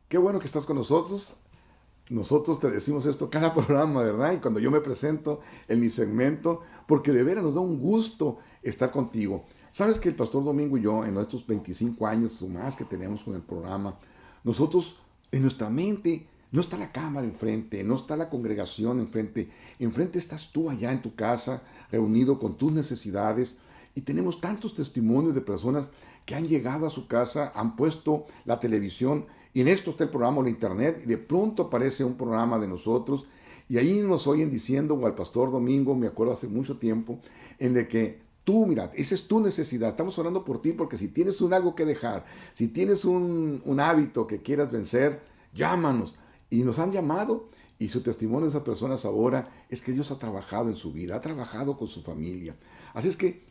Qué bueno que estás con nosotros. Nosotros te decimos esto cada programa, ¿verdad? Y cuando yo me presento en mi segmento, porque de veras nos da un gusto estar contigo. Sabes que el Pastor Domingo y yo, en nuestros 25 años o más que tenemos con el programa, nosotros en nuestra mente no está la cámara enfrente, no está la congregación enfrente. Enfrente estás tú allá en tu casa, reunido con tus necesidades. Y tenemos tantos testimonios de personas que han llegado a su casa, han puesto la televisión y en esto está el programa o la internet y de pronto aparece un programa de nosotros y ahí nos oyen diciendo, o al Pastor Domingo, me acuerdo hace mucho tiempo, en de que tú, mira, esa es tu necesidad, estamos orando por ti porque si tienes algo que dejar, si tienes un hábito que quieras vencer, llámanos. Y nos han llamado y su testimonio de esas personas ahora es que Dios ha trabajado en su vida, ha trabajado con su familia. Así es que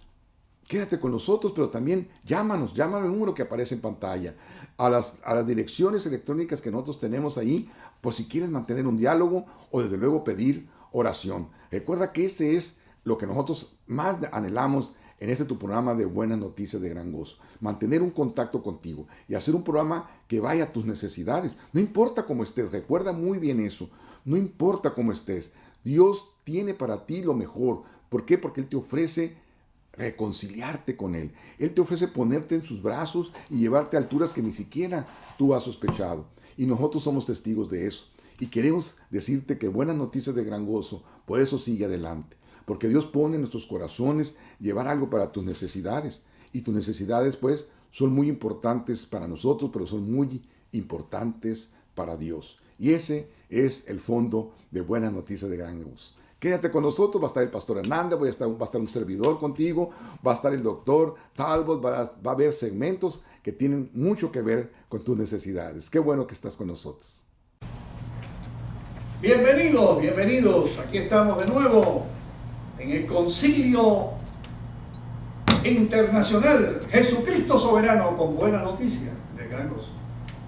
quédate con nosotros, pero también llámanos, llama al número que aparece en pantalla, a las direcciones electrónicas que nosotros tenemos ahí, por si quieres mantener un diálogo o desde luego pedir oración. Recuerda que ese es lo que nosotros más anhelamos en este tu programa de Buenas Noticias de Gran Gozo. Mantener un contacto contigo y hacer un programa que vaya a tus necesidades. No importa cómo estés, recuerda muy bien eso. No importa cómo estés. Dios tiene para ti lo mejor. ¿Por qué? Porque Él te ofrece reconciliarte con Él. Él te ofrece ponerte en sus brazos y llevarte a alturas que ni siquiera tú has sospechado. Y nosotros somos testigos de eso. Y queremos decirte que Buenas Noticias de Gran Gozo, por eso sigue adelante. Porque Dios pone en nuestros corazones llevar algo para tus necesidades. Y tus necesidades, pues, son muy importantes para nosotros, pero son muy importantes para Dios. Y ese es el fondo de Buenas Noticias de Gran Gozo. Quédate con nosotros, va a estar el Pastor Hernández, va a estar un servidor contigo, va a estar el doctor Talbot, va a haber segmentos que tienen mucho que ver con tus necesidades. Qué bueno que estás con nosotros. Bienvenidos, bienvenidos. Aquí estamos de nuevo en el Concilio Internacional Jesucristo Soberano con Buena Noticia de Gran Gozo.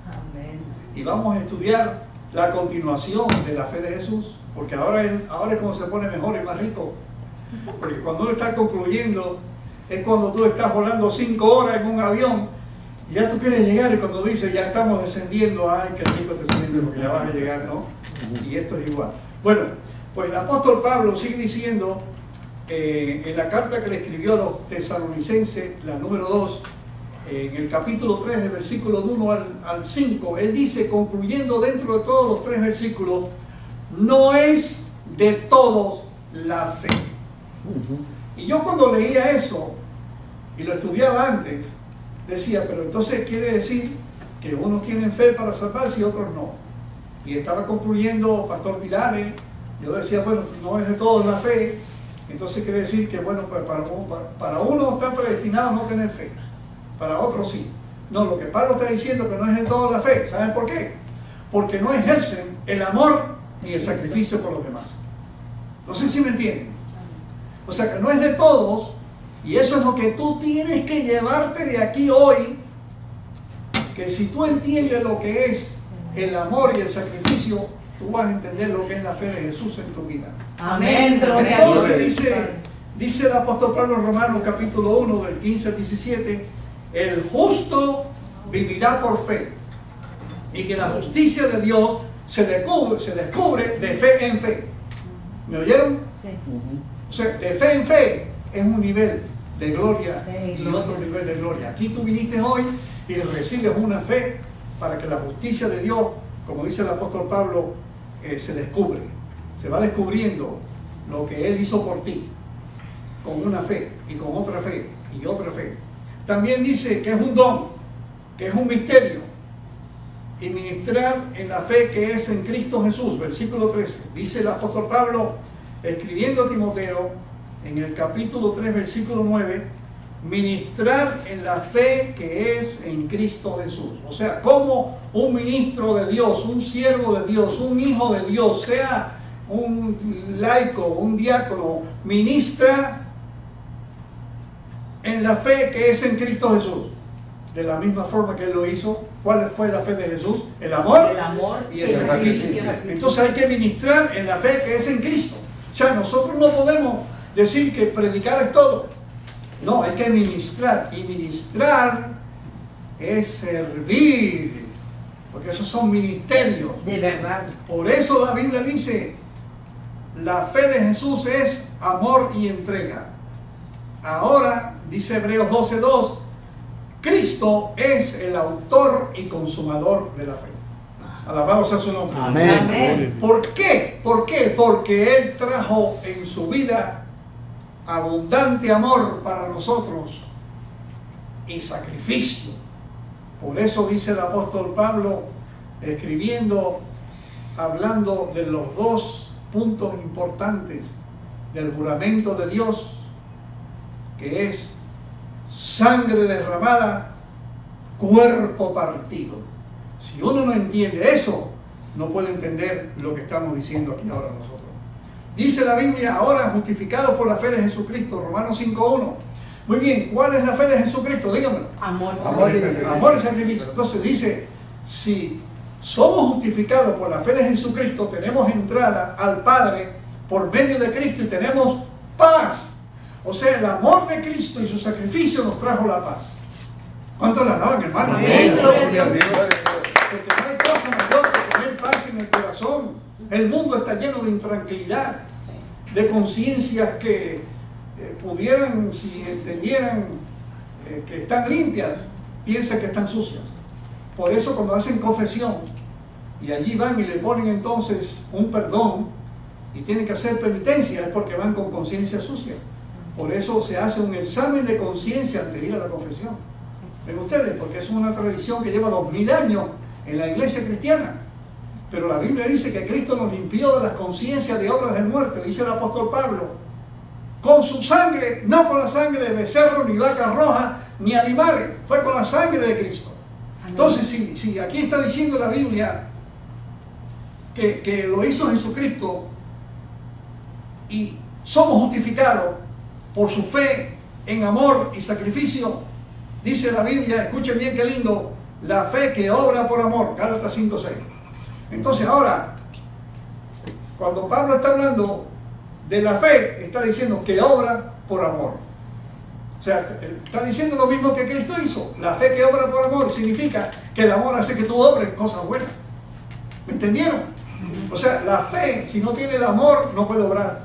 Amén. Y vamos a estudiar la continuación de la fe de Jesús, porque ahora es cuando se pone mejor y más rico. Porque cuando uno está concluyendo, es cuando tú estás volando 5 horas en un avión y ya tú quieres llegar y cuando dices ya estamos descendiendo, ay, qué rico te sientes porque ya vas a llegar, ¿no? Y esto es igual. Bueno, pues el apóstol Pablo sigue diciendo en la carta que le escribió a los tesalonicenses, la número 2, en el capítulo 3, del versículo 1 al 5, él dice, concluyendo dentro de todos los 3 versículos, no es de todos la fe. Y yo cuando leía eso y lo estudiaba antes, decía, pero entonces quiere decir que unos tienen fe para salvarse y otros no. Y estaba concluyendo Pastor Pilares, yo decía, bueno, no es de todos la fe, entonces quiere decir que, bueno, pues para unos están predestinados a no tener fe, para otros sí. No, lo que Pablo está diciendo que no es de todos la fe, ¿saben por qué? Porque no ejercen el amor ni el sacrificio por los demás. No sé si me entienden. O sea que no es de todos, y eso es lo que tú tienes que llevarte de aquí hoy, que si tú entiendes lo que es el amor y el sacrificio, tú vas a entender lo que es la fe de Jesús en tu vida. Amén. Gloria a Dios. Entonces dice el apóstol Pablo en Romanos capítulo 1, del 15 al 17, el justo vivirá por fe, y que la justicia de Dios se descubre de fe en fe. ¿Me oyeron? Sí. O sea, de fe en fe es un nivel de gloria y otro nivel de gloria. Aquí tú viniste hoy y recibes una fe para que la justicia de Dios, como dice el apóstol Pablo, se descubre. Se va descubriendo lo que Él hizo por ti, con una fe y con otra fe y otra fe. También dice que es un don, que es un misterio. Y ministrar en la fe que es en Cristo Jesús, versículo 13. Dice el apóstol Pablo, escribiendo a Timoteo, en el capítulo 3, versículo 9, ministrar en la fe que es en Cristo Jesús. O sea, como un ministro de Dios, un siervo de Dios, un hijo de Dios, sea un laico, un diácono, ministra en la fe que es en Cristo Jesús. De la misma forma que Él lo hizo. ¿Cuál fue la fe de Jesús? El amor y el sacrificio. Entonces hay que ministrar en la fe que es en Cristo. O sea, nosotros no podemos decir que predicar es todo. No, hay que ministrar. Y ministrar es servir porque esos son ministerios. De verdad. Por eso la Biblia dice, la fe de Jesús es amor y entrega. Ahora, dice Hebreos 12:2, Cristo es el autor y consumador de la fe. Alabado sea su nombre. Amén. Amén. ¿Por qué? ¿Por qué? Porque Él trajo en su vida abundante amor para nosotros y sacrificio. Por eso dice el apóstol Pablo, escribiendo, hablando de los dos puntos importantes del juramento de Dios, que es sangre derramada, cuerpo partido. Si uno no entiende eso, no puede entender lo que estamos diciendo aquí ahora nosotros. Dice la Biblia, ahora justificados por la fe de Jesucristo, Romanos 5:1. Muy bien, ¿cuál es la fe de Jesucristo? Dígamelo. Amor. Amor y sacrificio. Entonces dice, si somos justificados por la fe de Jesucristo, tenemos entrada al Padre por medio de Cristo y tenemos paz. O sea, el amor de Cristo y su sacrificio nos trajo la paz. ¿Cuántos la alaban, hermano? Amén. Gloria a Dios. Porque no hay cosa mayor que tener paz en el corazón. El mundo está lleno de intranquilidad, de conciencias que pudieran, si entendieran que están limpias, piensan que están sucias. Por eso cuando hacen confesión y allí van y le ponen entonces un perdón y tienen que hacer penitencia, es porque van con conciencia sucia. Por eso se hace un examen de conciencia antes de ir a la confesión. ¿Ven ustedes? Porque es una tradición que lleva 2000 años en la iglesia cristiana. Pero la Biblia dice que Cristo nos limpió de las conciencias de obras de muerte, dice el apóstol Pablo, con su sangre, no con la sangre de becerro, ni vaca roja, ni animales, fue con la sangre de Cristo. Entonces, si aquí está diciendo la Biblia que lo hizo Jesucristo y somos justificados por su fe en amor y sacrificio, dice la Biblia, escuchen bien qué lindo, la fe que obra por amor, Gálatas 5:6. Entonces ahora, cuando Pablo está hablando de la fe, está diciendo que obra por amor. O sea, está diciendo lo mismo que Cristo hizo. La fe que obra por amor significa que el amor hace que tú obres cosas buenas. ¿Me entendieron? O sea, la fe, si no tiene el amor, no puede obrar.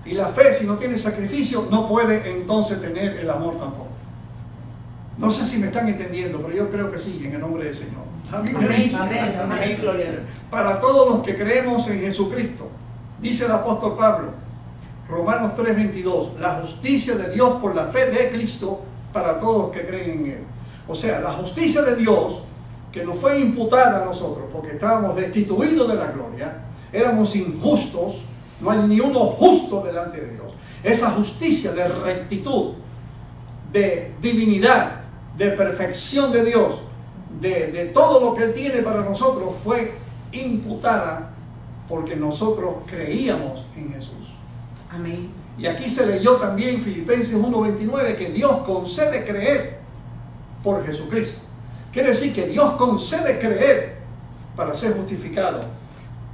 Y la fe, si no tiene sacrificio, no puede entonces tener el amor tampoco. No sé si me están entendiendo, pero yo creo que sí, en el nombre del Señor. La Biblia dice, Amén. Gloria a Dios. para todos los que creemos en Jesucristo, dice el apóstol Pablo, Romanos 3:22, la justicia de Dios por la fe de Cristo para todos los que creen en Él. O sea, la justicia de Dios que nos fue imputada a nosotros, porque estábamos destituidos de la gloria, éramos injustos, no hay ni uno justo delante de Dios. Esa justicia de rectitud, de divinidad, de perfección de Dios, de todo lo que Él tiene para nosotros, fue imputada porque nosotros creíamos en Jesús. Amén. Y aquí se leyó también Filipenses 1:29 que Dios concede creer por Jesucristo. Quiere decir que Dios concede creer para ser justificado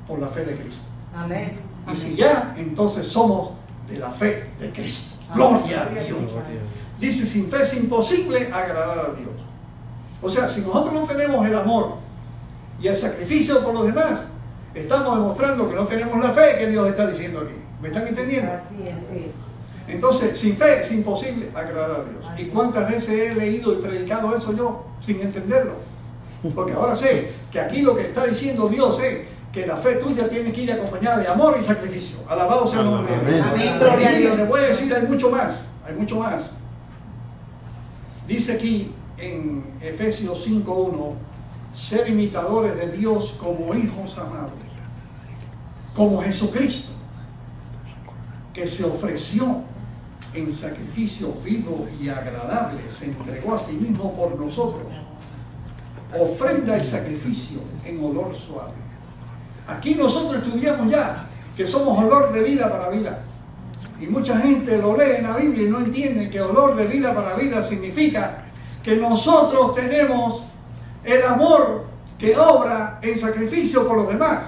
por la fe de Cristo. Amén. Y si ya, entonces somos de la fe de Cristo. Gloria a Dios. Dice, sin fe es imposible agradar a Dios. O sea, si nosotros no tenemos el amor y el sacrificio por los demás, estamos demostrando que no tenemos la fe que Dios está diciendo aquí. ¿Me están entendiendo? Así es. Entonces, sin fe es imposible agradar a Dios. ¿Y cuántas veces he leído y predicado eso yo sin entenderlo? Porque ahora sé que aquí lo que está diciendo Dios es que la fe tuya tiene que ir acompañada de amor y sacrificio. Alabado sea el nombre de Dios. Amén. Gloria a Dios. Les voy a decir, hay mucho más. Hay mucho más. Dice aquí en Efesios 5:1, ser imitadores de Dios como hijos amados, como Jesucristo, que se ofreció en sacrificio vivo y agradable, se entregó a sí mismo por nosotros, ofrenda y sacrificio en olor suave. Aquí nosotros estudiamos ya que somos olor de vida para vida. Y mucha gente lo lee en la Biblia y no entiende que olor de vida para vida significa que nosotros tenemos el amor que obra en sacrificio por los demás.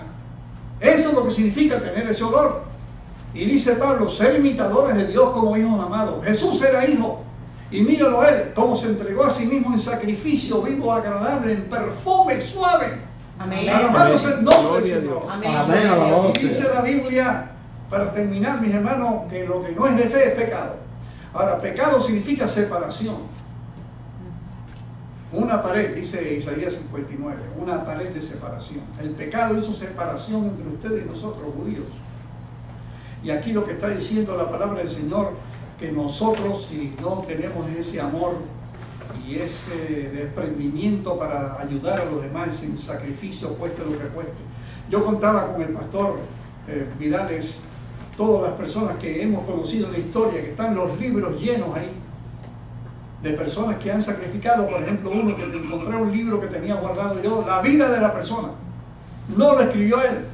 Eso es lo que significa tener ese olor. Y dice Pablo, ser imitadores de Dios como hijos amados. Jesús era hijo Y míralo él, cómo se entregó a sí mismo en sacrificio vivo, agradable, en perfume suave. Amén. Alabamos el nombre Gloria a del Señor. Dios. Amén. Amén, alabado Y dice la Biblia, para terminar, mis hermanos, que lo que no es de fe es pecado. Ahora, pecado significa separación. Una pared, dice Isaías 59, una pared de separación. El pecado hizo separación entre ustedes y nosotros, judíos. Y aquí lo que está diciendo la palabra del Señor, que nosotros, si no tenemos ese amor y ese desprendimiento para ayudar a los demás en sacrificio, cueste lo que cueste. Yo contaba con el pastor Vidales, todas las personas que hemos conocido en la historia, que están los libros llenos ahí, de personas que han sacrificado. Por ejemplo, uno que te encontré un libro que tenía guardado yo, la vida de la persona. No lo escribió él.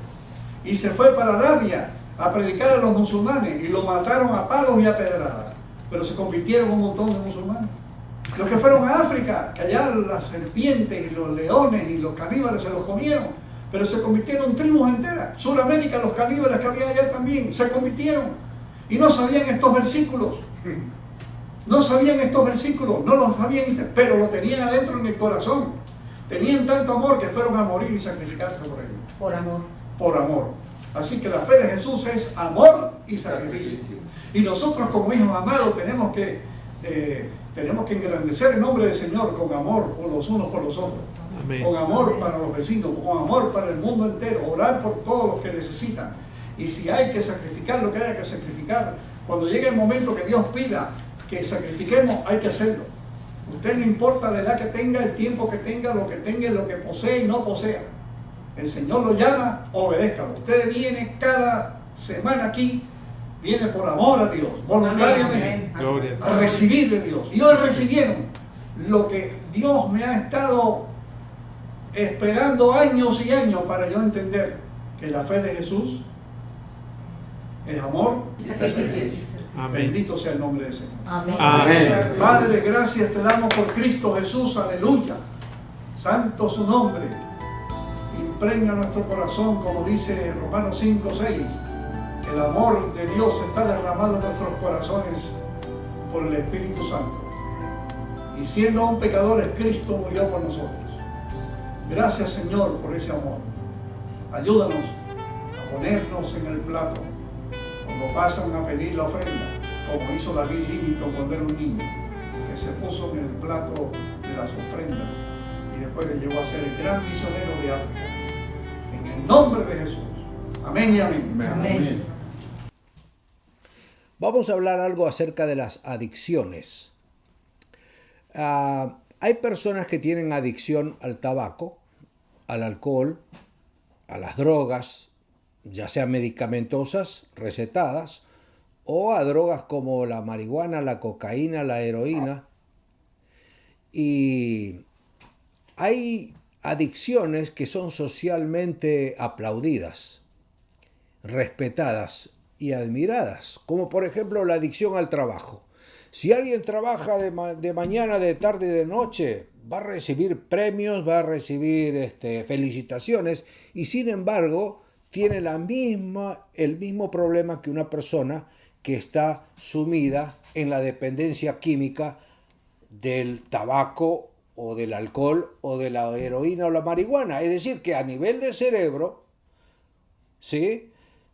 Y se fue para Arabia a predicar a los musulmanes y lo mataron a palos y a pedradas. Pero se convirtieron un montón de musulmanes. Los que fueron a África, que allá las serpientes y los leones y los caníbales se los comieron, pero se convirtieron en tribus enteras. Suramérica, los caníbales que había allá también, se convirtieron. Y no sabían estos versículos. No sabían estos versículos, no los sabían, pero lo tenían adentro en el corazón. Tenían tanto amor que fueron a morir y sacrificarse por ellos. Por amor. Por amor. Así que la fe de Jesús es amor y sacrificio. Y nosotros como hijos amados tenemos que engrandecer el nombre del Señor con amor los unos por los otros. Amén. Con amor para los vecinos, con amor para el mundo entero. Orar por todos los que necesitan. Y si hay que sacrificar lo que haya que sacrificar, cuando llegue el momento que Dios pida que sacrifiquemos, hay que hacerlo. Usted no importa la edad que tenga, el tiempo que tenga, lo que posee y no posea. El Señor lo llama, obedézcalo. Usted viene cada semana aquí, viene por amor a Dios, voluntariamente, Gloria. a recibir de Dios. Y hoy recibieron lo que Dios me ha estado esperando años y años para yo entender que la fe de Jesús es amor y sacrificio. Amén. Bendito sea el nombre del Señor. Amén. Amén. Padre, gracias te damos por Cristo Jesús, aleluya. Santo su nombre. Impregna nuestro corazón, como dice Romanos 5, 6, que el amor de Dios está derramado en nuestros corazones por el Espíritu Santo. Y siendo aún pecadores, Cristo murió por nosotros. Gracias, Señor, por ese amor. Ayúdanos a ponernos en el plato cuando pasan a pedir la ofrenda, como hizo David Livingstone cuando era un niño, que se puso en el plato de las ofrendas y después le llegó a ser el gran misionero de África. En el nombre de Jesús. Amén y amén. Amén. Vamos a hablar algo acerca de las adicciones. Hay personas que tienen adicción al tabaco, al alcohol, a las drogas, ya sean medicamentosas, recetadas, o a drogas como la marihuana, la cocaína, la heroína. Y hay adicciones que son socialmente aplaudidas, respetadas y admiradas, como por ejemplo la adicción al trabajo. Si alguien trabaja de mañana, de tarde y de noche, va a recibir premios, va a recibir felicitaciones, y sin embargo tiene el mismo problema que una persona que está sumida en la dependencia química del tabaco o del alcohol o de la heroína o la marihuana. Es decir, que a nivel de cerebro, ¿sí?,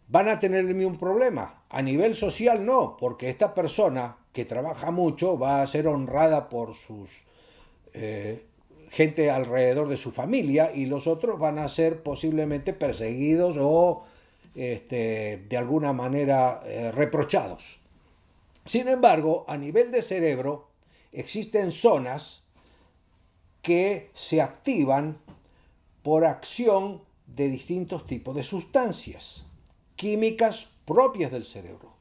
van a tener el mismo problema. A nivel social no, porque esta persona que trabaja mucho va a ser honrada por sus gente alrededor de su familia, y los otros van a ser posiblemente perseguidos o de alguna manera reprochados. Sin embargo, a nivel de cerebro existen zonas que se activan por acción de distintos tipos de sustancias químicas propias del cerebro,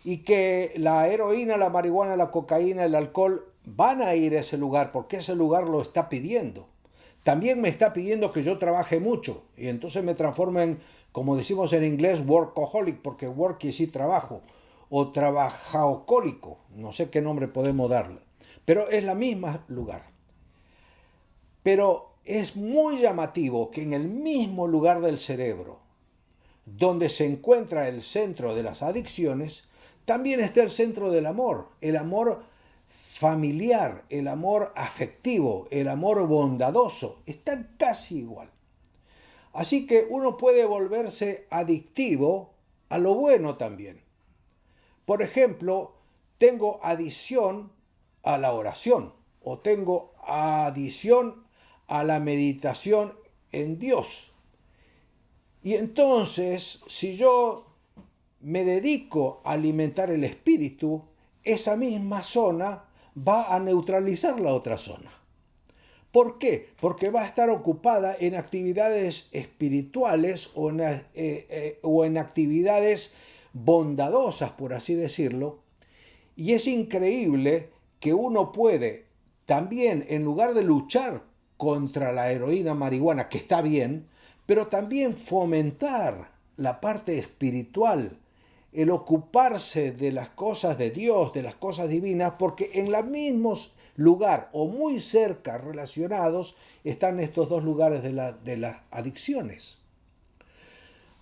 y que la heroína, la marihuana, la cocaína, el alcohol van a ir a ese lugar porque ese lugar lo está pidiendo. También me está pidiendo que yo trabaje mucho, y entonces me transformo en, como decimos en inglés, workaholic, porque work quiere decir trabajo, o trabajaocólico, no sé qué nombre podemos darle, pero es la misma lugar. Pero es muy llamativo que en el mismo lugar del cerebro donde se encuentra el centro de las adicciones, también está el centro del amor familiar, el amor afectivo, el amor bondadoso, están casi igual. Así que uno puede volverse adictivo a lo bueno también. Por ejemplo, tengo adicción a la oración o tengo adicción a la meditación en Dios. Y entonces, si yo me dedico a alimentar el espíritu, esa misma zona va a neutralizar la otra zona. ¿Por qué? Porque va a estar ocupada en actividades espirituales o en actividades bondadosas, por así decirlo. Y es increíble que uno puede también, en lugar de luchar contra la heroína marihuana, que está bien, pero también fomentar la parte espiritual, el ocuparse de las cosas de Dios, de las cosas divinas, porque en el mismo lugar o muy cerca relacionados están estos dos lugares de las adicciones.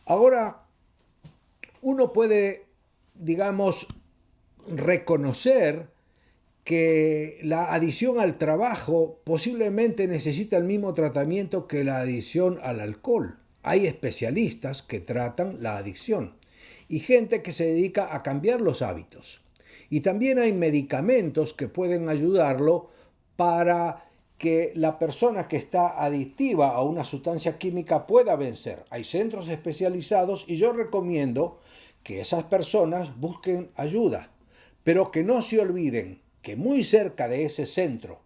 Ahora, uno puede, digamos, reconocer que la adicción al trabajo posiblemente necesita el mismo tratamiento que la adicción al alcohol. Hay especialistas que tratan la adicción y gente que se dedica a cambiar los hábitos. Y también hay medicamentos que pueden ayudarlo para que la persona que está adictiva a una sustancia química pueda vencer. Hay centros especializados y yo recomiendo que esas personas busquen ayuda, pero que no se olviden que muy cerca de ese centro,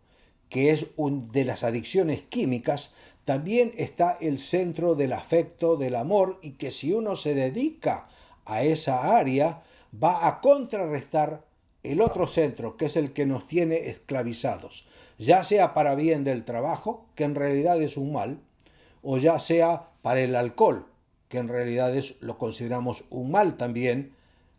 que es de las adicciones químicas, también está el centro del afecto, del amor, y que si uno se dedica a esa área, va a contrarrestar el otro centro, que es el que nos tiene esclavizados, ya sea para bien del trabajo, que en realidad es un mal, o ya sea para el alcohol, que en realidad lo consideramos un mal también.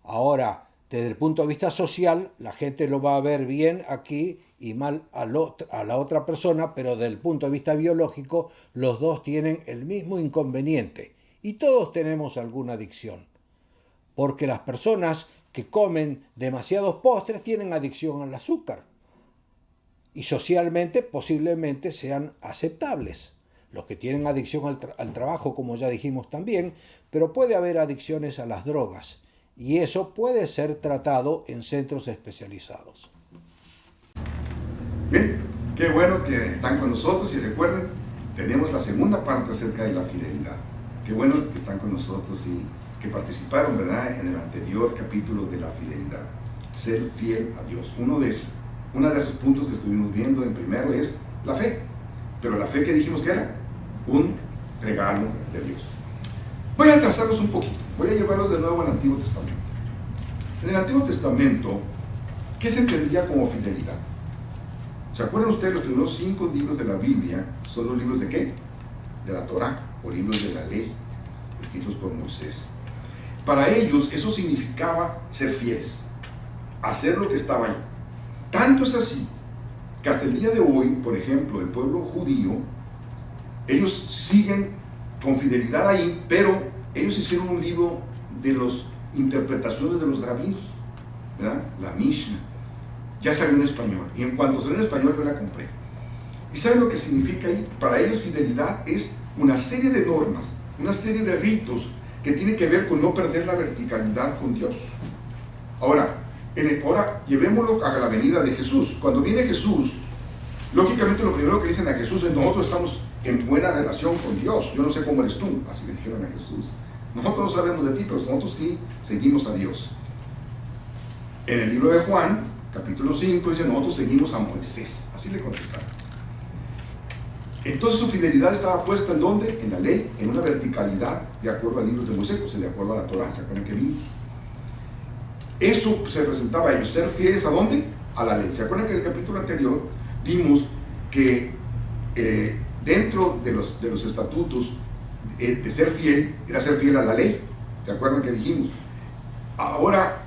Ahora, desde el punto de vista social, la gente lo va a ver bien aquí y mal a la otra persona, pero desde el punto de vista biológico, los dos tienen el mismo inconveniente. Y todos tenemos alguna adicción. Porque las personas que comen demasiados postres tienen adicción al azúcar. Y socialmente posiblemente sean aceptables. Los que tienen adicción al trabajo, como ya dijimos también, pero puede haber adicciones a las drogas. Y eso puede ser tratado en centros especializados. Bien, qué bueno que están con nosotros y recuerden, tenemos la segunda parte acerca de la fidelidad. Qué bueno que están con nosotros y que participaron, ¿verdad?, en el anterior capítulo de la fidelidad. Ser fiel a Dios. Uno de esos puntos que estuvimos viendo en primero es la fe. Pero la fe que dijimos que era un regalo de Dios. Voy a trazarlos un poquito. Voy a llevarlos de nuevo al Antiguo Testamento. En el Antiguo Testamento, ¿qué se entendía como fidelidad? ¿Se acuerdan ustedes? Los primeros 5 libros de la Biblia son los libros de ¿qué? De la Torá, o libros de la ley, escritos por Moisés. Para ellos eso significaba ser fieles, hacer lo que estaba ahí. Tanto es así que hasta el día de hoy, por ejemplo, el pueblo judío, ellos siguen con fidelidad ahí, pero ellos hicieron un libro de las interpretaciones de los rabinos, ¿verdad? La Mishnah. Ya salió en español, y en cuanto salió en español yo la compré. ¿Y saben lo que significa ahí? Para ellos fidelidad es una serie de normas, una serie de ritos que tienen que ver con no perder la verticalidad con Dios. Ahora llevémoslo a la venida de Jesús. Cuando viene Jesús, lógicamente lo primero que dicen a Jesús es: nosotros estamos en buena relación con Dios, yo no sé cómo eres tú, así le dijeron a Jesús. Nosotros no sabemos de ti, pero nosotros sí seguimos a Dios. En el libro de Juan, capítulo 5, dice: nosotros seguimos a Moisés, así le contestaron. Entonces su fidelidad estaba puesta ¿en dónde? En la ley, en una verticalidad, de acuerdo al libro de Moisés, o sea, de acuerdo a la Torá, ¿se acuerdan que vimos? Eso se presentaba a ellos, ser fieles ¿a dónde? A la ley. ¿Se acuerdan que en el capítulo anterior vimos que dentro de los estatutos de ser fiel, era ser fiel a la ley? ¿Se acuerdan que dijimos? Ahora,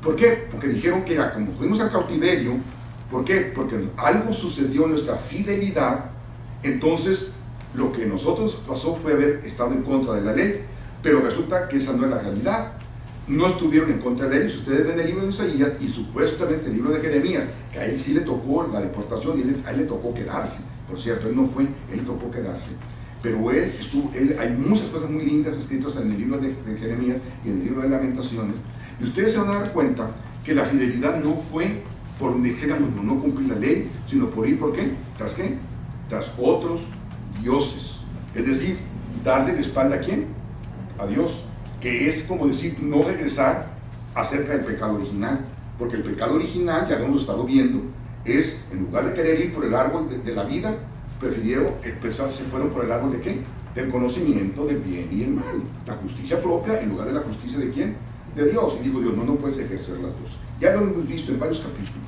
¿por qué? Porque dijeron que era como fuimos al cautiverio. ¿Por qué? Porque algo sucedió en nuestra fidelidad. Entonces, lo que nosotros pasó fue haber estado en contra de la ley, pero resulta que esa no es la realidad. no estuvieron en contra de él. Y si ustedes ven el libro de Isaías y supuestamente el libro de Jeremías, que a él sí le tocó la deportación y a él le tocó quedarse. Por cierto, él no fue, él le tocó quedarse. Pero hay muchas cosas muy lindas escritas en el libro de Jeremías y en el libro de Lamentaciones. Y ustedes se van a dar cuenta que la fidelidad no fue por, dijéramos, no cumplir la ley, sino por ir, ¿por qué? ¿Tras qué? Tras otros dioses. Es decir, darle la espalda a ¿quién? A Dios. Que es como decir, no regresar acerca del pecado original. Porque el pecado original, ya lo hemos estado viendo, es, en lugar de querer ir por el árbol de la vida, prefirieron, se fueron por el árbol de ¿qué? Del conocimiento del bien y el mal. La justicia propia en lugar de la justicia de ¿quién? De Dios. Y digo Dios, no puedes ejercer las dos. Ya lo hemos visto en varios capítulos.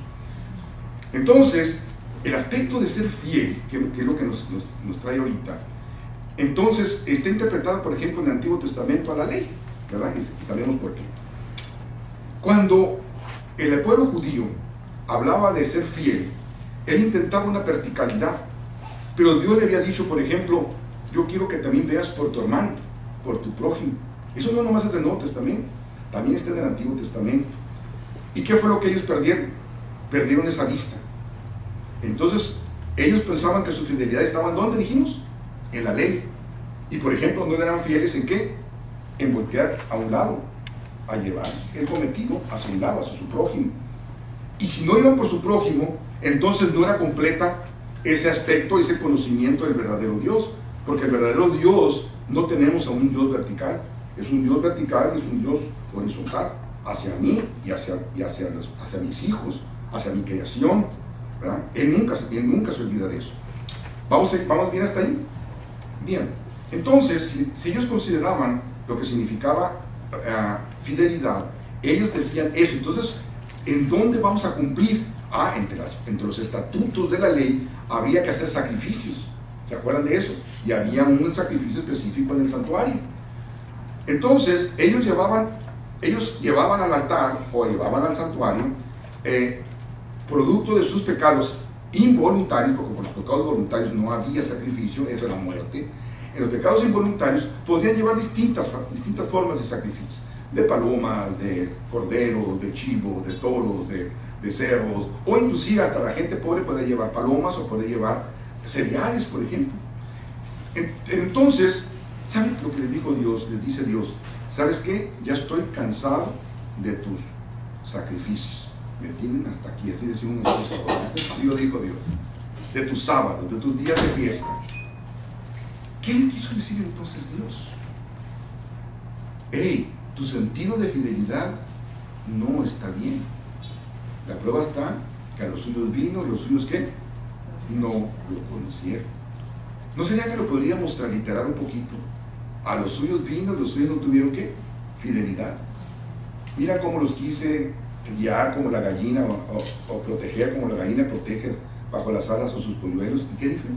Entonces, el aspecto de ser fiel, que es lo que nos trae ahorita, entonces está interpretado, por ejemplo, en el Antiguo Testamento a la ley, ¿verdad? Y sabemos por qué. Cuando el pueblo judío hablaba de ser fiel, él intentaba una verticalidad, pero Dios le había dicho, por ejemplo, yo quiero que también veas por tu hermano, por tu prójimo. Eso no nomás es del Nuevo Testamento, también está en el Antiguo Testamento. ¿Y qué fue lo que ellos perdieron? Perdieron esa vista. Entonces, ellos pensaban que su fidelidad estaba ¿en dónde dijimos? En la ley. Y por ejemplo, no eran fieles ¿en qué? En voltear a un lado, a llevar el cometido hacia un lado, hacia su prójimo. Y si no iban por su prójimo, entonces no era completa ese aspecto, ese conocimiento del verdadero Dios. Porque el verdadero Dios no tenemos a un Dios vertical. Es un Dios vertical, es un Dios horizontal, hacia mí y hacia mis hijos, hacia mi creación, ¿verdad? Él nunca se olvida de eso. ¿Vamos bien hasta ahí? Bien, entonces, si ellos consideraban lo que significaba fidelidad, ellos decían eso. Entonces, ¿en dónde vamos a cumplir? Entre los estatutos de la ley habría que hacer sacrificios. ¿Se acuerdan de eso? Y había un sacrificio específico en el santuario. Entonces, ellos llevaban al altar o llevaban al santuario producto de sus pecados involuntarios, porque por los pecados voluntarios no había sacrificio, eso era muerte. En los pecados involuntarios podían llevar distintas formas de sacrificio, de palomas, de cordero, de chivo, de toro, de cerdos, o inclusive hasta la gente pobre puede llevar palomas o puede llevar cereales, por ejemplo. Entonces, ¿saben lo que les dijo Dios? Les dice Dios, ¿sabes qué? Ya estoy cansado de tus sacrificios. Me tienen hasta aquí, así decimos nosotros ahora. Así lo dijo Dios. De tus sábados, de tus días de fiesta. ¿Qué le quiso decir entonces Dios? Hey, tu sentido de fidelidad no está bien. La prueba está que a los suyos vino, los suyos ¿qué? No lo conocieron. ¿No sería que lo podríamos transliterar un poquito? A los suyos vino, los suyos no tuvieron ¿qué? Fidelidad. Mira cómo los quise guiar como la gallina o proteger como la gallina protege bajo las alas o sus polluelos. ¿Y qué dijo?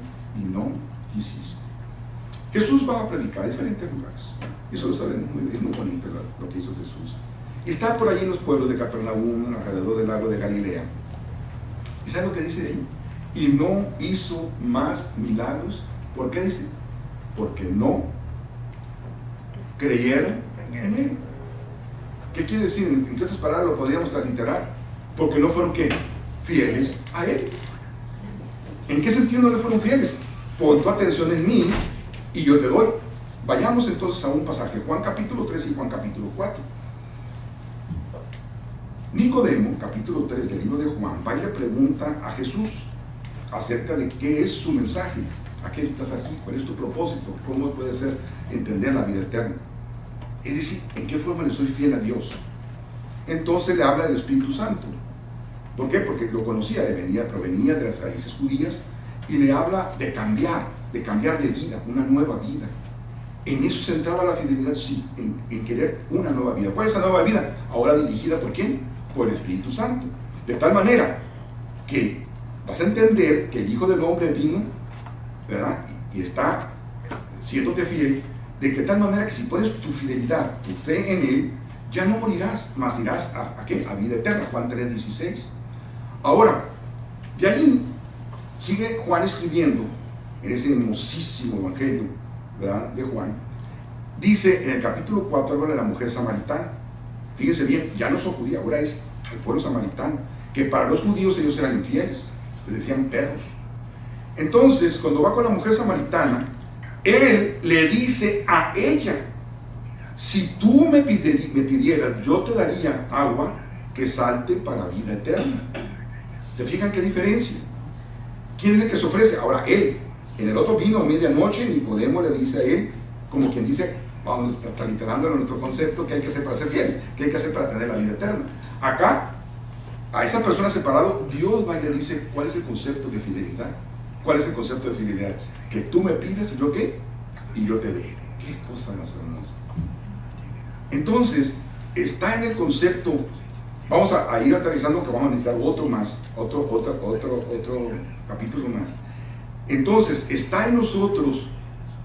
Y no quisiste. Jesús va a predicar en diferentes lugares. Eso lo sabemos, es muy bonito lo que hizo Jesús. Y está por allí en los pueblos de Capernaum, alrededor del lago de Galilea. ¿Y sabe lo que dice ahí? Y no hizo más milagros. ¿Por qué dice? Porque no creyeron en él. ¿Qué quiere decir? ¿En qué otras palabras lo podríamos transliterar? Porque no fueron ¿qué? Fieles a él. ¿En qué sentido no le fueron fieles? Pon tu atención en mí y yo te doy. Vayamos entonces a un pasaje, Juan capítulo 3 y Juan capítulo 4. Nicodemo, capítulo 3 del libro de Juan, va y le pregunta a Jesús acerca de qué es su mensaje. ¿A qué estás aquí? ¿Cuál es tu propósito? ¿Cómo puede ser entender la vida eterna? Es decir, ¿en qué forma le soy fiel a Dios? Entonces le habla del Espíritu Santo. ¿Por qué? Porque lo conocía, provenía de las raíces judías, y le habla de cambiar de vida, una nueva vida. ¿En eso se centraba la fidelidad? Sí, en querer una nueva vida. ¿Cuál es esa nueva vida? Ahora dirigida ¿por quién? Por el Espíritu Santo. De tal manera que vas a entender que el Hijo del Hombre vino, ¿verdad? Y está siéndote fiel, de que tal manera que si pones tu fidelidad, tu fe en Él, ya no morirás, mas irás ¿a qué? A vida eterna. Juan 3:16. Ahora, de ahí sigue Juan escribiendo en ese hermosísimo evangelio, ¿verdad? De Juan. Dice en el capítulo 4, habla de la mujer samaritana. fíjense bien, ya no son judíos, ahora es el pueblo samaritano, que para los judíos ellos eran infieles, les decían perros. Entonces, cuando va con la mujer samaritana, él le dice a ella: si tú me pidieras, yo te daría agua que salte para vida eterna. ¿Se fijan qué diferencia? ¿Quién es el que se ofrece? Ahora él. En el otro vino a medianoche, Nicodemo le dice a él, como quien dice, vamos a estar literando nuestro concepto, que hay que hacer para ser fieles, que hay que hacer para tener la vida eterna. Acá, a esa persona separada, Dios va y le dice, ¿cuál es el concepto de fidelidad? ¿Cuál es el concepto de fidelidad? Que tú me pides, ¿yo qué? Y yo te dé. Qué cosa más hermosa. Entonces, está en el concepto, vamos a ir aterrizando, que vamos a necesitar otro más, otro capítulo más. Entonces, está en nosotros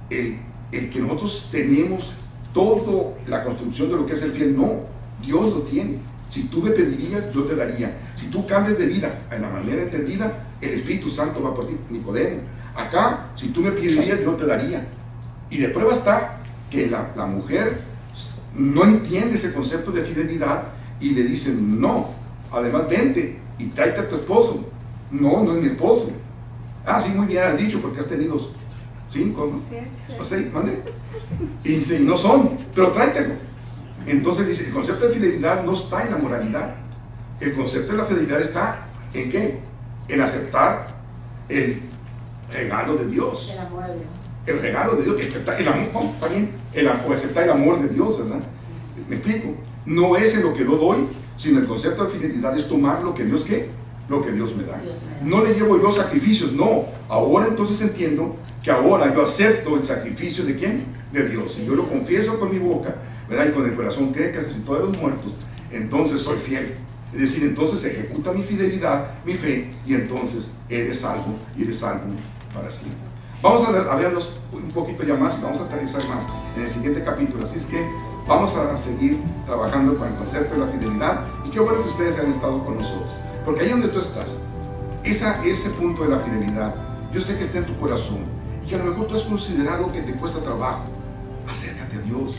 el que nosotros tenemos toda la construcción de lo que es el fiel. No, Dios lo tiene. Si tú me pedirías, yo te daría. Si tú cambias de vida en la manera entendida, el Espíritu Santo va por ti, Nicodemo. Acá, si tú me pedirías, yo te daría. Y de prueba está que la mujer no entiende ese concepto de fidelidad y le dicen, no, además vente y tráete a tu esposo. No, no es mi esposo. Ah, sí, muy bien has dicho, porque has tenido 5, ¿no? O 6, ¿mande? Y dice, y no son, pero tráetelo. Entonces dice, el concepto de fidelidad no está en la moralidad. El concepto de la fidelidad está ¿en qué? En aceptar el regalo de Dios. El amor a Dios. El regalo de Dios, aceptar el amor, no, está bien, o aceptar el amor de Dios, ¿verdad? ¿Me explico? No es en lo que yo doy, sino el concepto de fidelidad es tomar lo que Dios, ¿qué? Lo que Dios me da. No le llevo yo sacrificios, no. Ahora entonces entiendo que ahora yo acepto el sacrificio ¿de quién? De Dios. Y yo lo confieso con mi boca, ¿verdad? Y con el corazón cree que resucitó de los muertos, entonces soy fiel. Es decir, entonces ejecuta mi fidelidad, mi fe, y entonces eres salvo, y eres salvo para siempre. Vamos a vernos un poquito ya más y vamos a aterrizar más en el siguiente capítulo. Así es que vamos a seguir trabajando con el concepto de la fidelidad, y qué bueno que ustedes hayan estado con nosotros. Porque ahí donde tú estás, ese punto de la fidelidad, yo sé que está en tu corazón, y que a lo mejor tú has considerado que te cuesta trabajo. Acércate a Dios.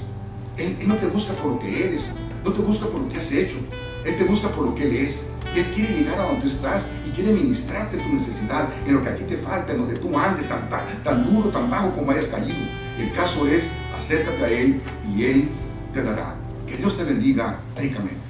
Él no te busca por lo que eres, no te busca por lo que has hecho, Él te busca por lo que Él es. Y Él quiere llegar a donde tú estás y quiere ministrarte tu necesidad, en lo que a ti te falta, en donde tú andes tan duro, tan bajo como hayas caído. El caso es, acércate a Él y Él te dará. Que Dios te bendiga ricamente.